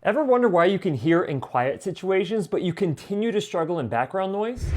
Ever wonder why you can hear in quiet situations, but you continue to struggle in background noise?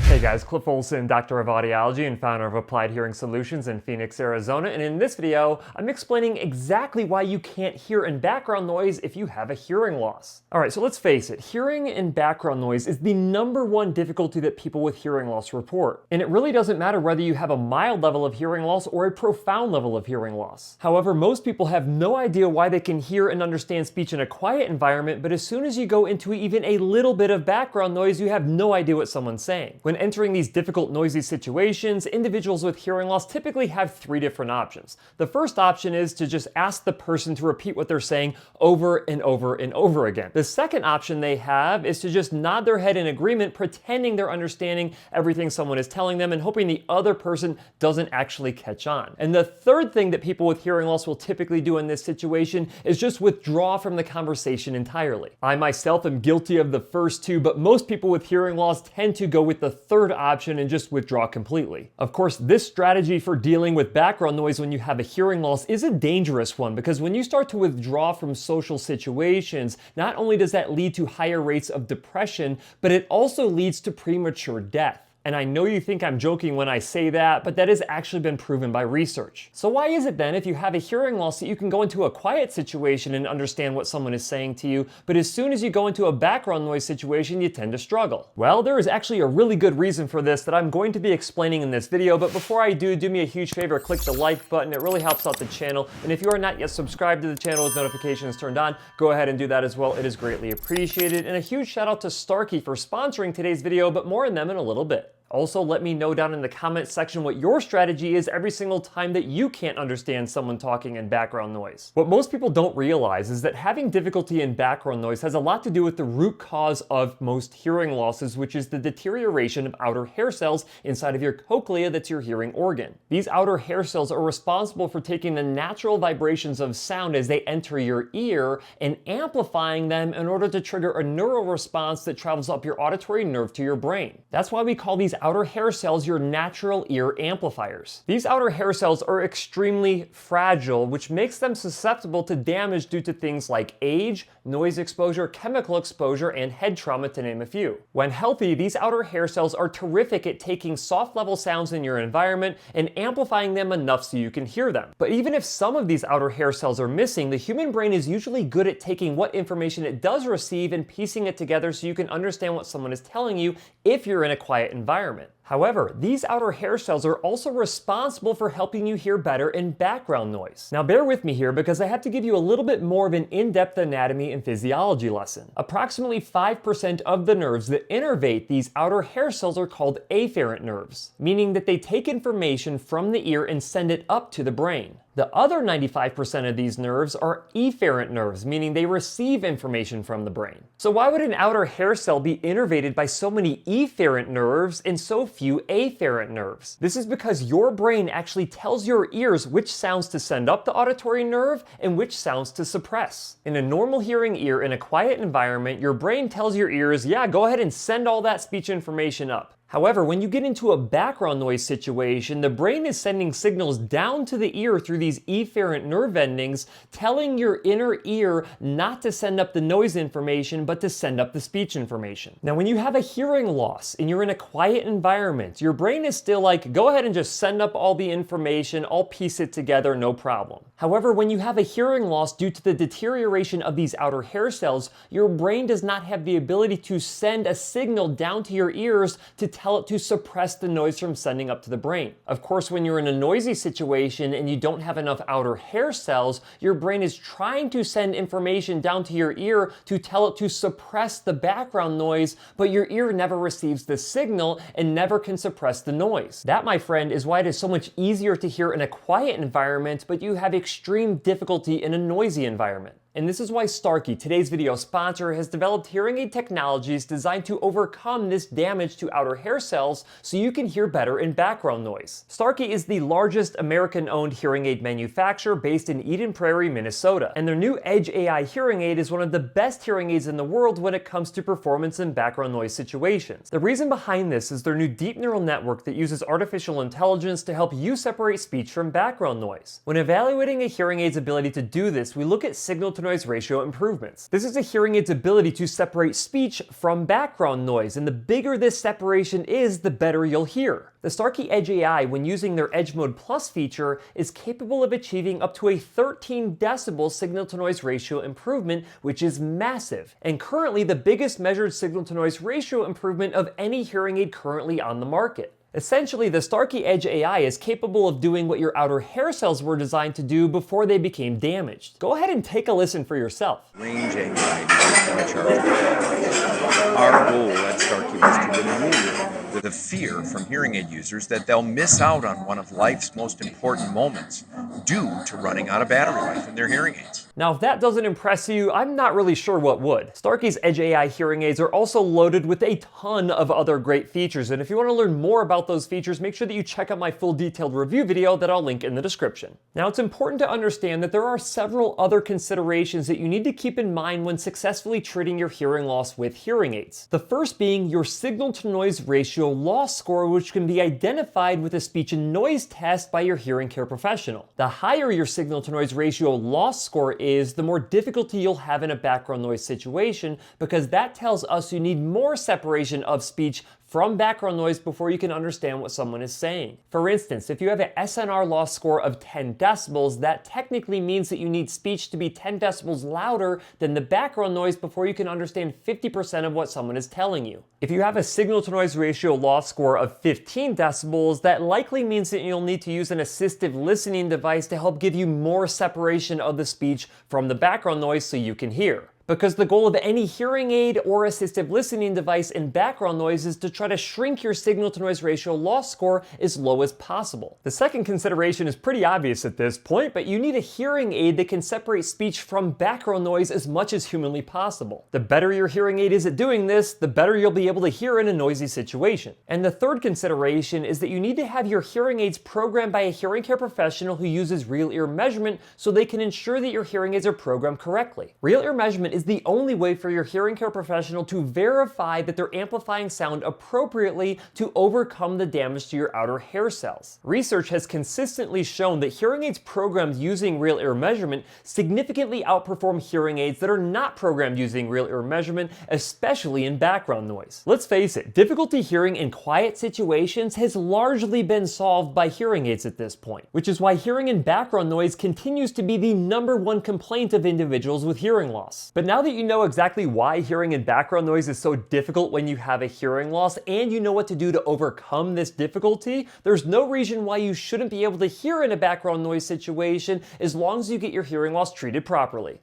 Hey guys, Cliff Olson, Doctor of Audiology and founder of Applied Hearing Solutions in Phoenix, Arizona, and in this video, I'm explaining exactly why you can't hear in background noise if you have a hearing loss. Alright, so let's face it, hearing in background noise is the #1 difficulty that people with hearing loss report. And it really doesn't matter whether you have a mild level of hearing loss or a profound level of hearing loss. However, most people have no idea why they can hear and understand speech in a quiet environment, but as soon as you go into even a little bit of background noise, you have no idea what someone's saying. When entering these difficult, noisy situations, individuals with hearing loss typically have 3 different options. The first option is to just ask the person to repeat what they're saying over and over and over again. The second option they have is to just nod their head in agreement, pretending they're understanding everything someone is telling them and hoping the other person doesn't actually catch on. And the third thing that people with hearing loss will typically do in this situation is just withdraw from the conversation entirely. I myself am guilty of the first two, but most people with hearing loss tend to go with the third option and just withdraw completely. Of course, this strategy for dealing with background noise when you have a hearing loss is a dangerous one, because when you start to withdraw from social situations, not only does that lead to higher rates of depression, but it also leads to premature death. And I know you think I'm joking when I say that, but that has actually been proven by research. So why is it then, if you have a hearing loss, that you can go into a quiet situation and understand what someone is saying to you, but as soon as you go into a background noise situation, you tend to struggle? Well, there is actually a really good reason for this that I'm going to be explaining in this video, but before I do me a huge favor, click the like button. It really helps out the channel. And if you are not yet subscribed to the channel with notifications turned on, go ahead and do that as well. It is greatly appreciated. And a huge shout out to Starkey for sponsoring today's video, but more on them in a little bit. Also, let me know down in the comments section what your strategy is every single time that you can't understand someone talking in background noise. What most people don't realize is that having difficulty in background noise has a lot to do with the root cause of most hearing losses, which is the deterioration of outer hair cells inside of your cochlea, that's your hearing organ. These outer hair cells are responsible for taking the natural vibrations of sound as they enter your ear and amplifying them in order to trigger a neural response that travels up your auditory nerve to your brain. That's why we call these outer hair cells your natural ear amplifiers. These outer hair cells are extremely fragile, which makes them susceptible to damage due to things like age, noise exposure, chemical exposure, and head trauma, to name a few. When healthy, these outer hair cells are terrific at taking soft level sounds in your environment and amplifying them enough so you can hear them. But even if some of these outer hair cells are missing, the human brain is usually good at taking what information it does receive and piecing it together so you can understand what someone is telling you if you're in a quiet environment. However, these outer hair cells are also responsible for helping you hear better in background noise. Now bear with me here, because I have to give you a little bit more of an in-depth anatomy and physiology lesson. Approximately 5% of the nerves that innervate these outer hair cells are called afferent nerves, meaning that they take information from the ear and send it up to the brain. The other 95% of these nerves are efferent nerves, meaning they receive information from the brain. So why would an outer hair cell be innervated by so many efferent nerves and so few afferent nerves? This is because your brain actually tells your ears which sounds to send up the auditory nerve and which sounds to suppress. In a normal hearing ear in a quiet environment, your brain tells your ears, yeah, go ahead and send all that speech information up. However, when you get into a background noise situation, the brain is sending signals down to the ear through these efferent nerve endings, telling your inner ear not to send up the noise information, but to send up the speech information. Now, when you have a hearing loss and you're in a quiet environment, your brain is still like, go ahead and just send up all the information, I'll piece it together, no problem. However, when you have a hearing loss due to the deterioration of these outer hair cells, your brain does not have the ability to send a signal down to your ears to tell it to suppress the noise from sending up to the brain. Of course, when you're in a noisy situation and you don't have enough outer hair cells, your brain is trying to send information down to your ear to tell it to suppress the background noise, but your ear never receives the signal and never can suppress the noise. That, my friend, is why it is so much easier to hear in a quiet environment, but you have extreme difficulty in a noisy environment. And this is why Starkey, today's video sponsor, has developed hearing aid technologies designed to overcome this damage to outer hair cells so you can hear better in background noise. Starkey is the largest American-owned hearing aid manufacturer based in Eden Prairie, Minnesota, and their new Edge AI hearing aid is one of the best hearing aids in the world when it comes to performance in background noise situations. The reason behind this is their new deep neural network that uses artificial intelligence to help you separate speech from background noise. When evaluating a hearing aid's ability to do this, we look at signal to signal-to-noise ratio improvements. This is a hearing aid's ability to separate speech from background noise, and the bigger this separation is, the better you'll hear. The Starkey Edge AI, when using their Edge Mode Plus feature, is capable of achieving up to a 13 decibel signal-to-noise ratio improvement, which is massive, and currently the biggest measured signal-to-noise ratio improvement of any hearing aid currently on the market. Essentially, the Starkey Edge AI is capable of doing what your outer hair cells were designed to do before they became damaged. Go ahead and take a listen for yourself. Range anxiety in the chart. Our goal at Starkey was to remove the fear from hearing aid users that they'll miss out on one of life's most important moments due to running out of battery life in their hearing aids. Now, if that doesn't impress you, I'm not really sure what would. Starkey's Edge AI hearing aids are also loaded with a ton of other great features, and if you want to learn more about those features, make sure that you check out my full detailed review video that I'll link in the description. Now, it's important to understand that there are several other considerations that you need to keep in mind when successfully treating your hearing loss with hearing aids. The first being your signal-to-noise ratio loss score, which can be identified with a speech and noise test by your hearing care professional. The higher your signal-to-noise ratio loss score is, the more difficulty you'll have in a background noise situation, because that tells us you need more separation of speech from background noise before you can understand what someone is saying. For instance, if you have an SNR loss score of 10 decibels, that technically means that you need speech to be 10 decibels louder than the background noise before you can understand 50% of what someone is telling you. If you have a signal-to-noise ratio loss score of 15 decibels, that likely means that you'll need to use an assistive listening device to help give you more separation of the speech from the background noise so you can hear. Because the goal of any hearing aid or assistive listening device in background noise is to try to shrink your signal-to-noise ratio loss score as low as possible. The second consideration is pretty obvious at this point, but you need a hearing aid that can separate speech from background noise as much as humanly possible. The better your hearing aid is at doing this, the better you'll be able to hear in a noisy situation. And the third consideration is that you need to have your hearing aids programmed by a hearing care professional who uses real ear measurement so they can ensure that your hearing aids are programmed correctly. Real ear measurement is the only way for your hearing care professional to verify that they're amplifying sound appropriately to overcome the damage to your outer hair cells. Research has consistently shown that hearing aids programmed using real ear measurement significantly outperform hearing aids that are not programmed using real ear measurement, especially in background noise. Let's face it, difficulty hearing in quiet situations has largely been solved by hearing aids at this point, which is why hearing in background noise continues to be the #1 complaint of individuals with hearing loss. But now that you know exactly why hearing in background noise is so difficult when you have a hearing loss, and you know what to do to overcome this difficulty, there's no reason why you shouldn't be able to hear in a background noise situation as long as you get your hearing loss treated properly.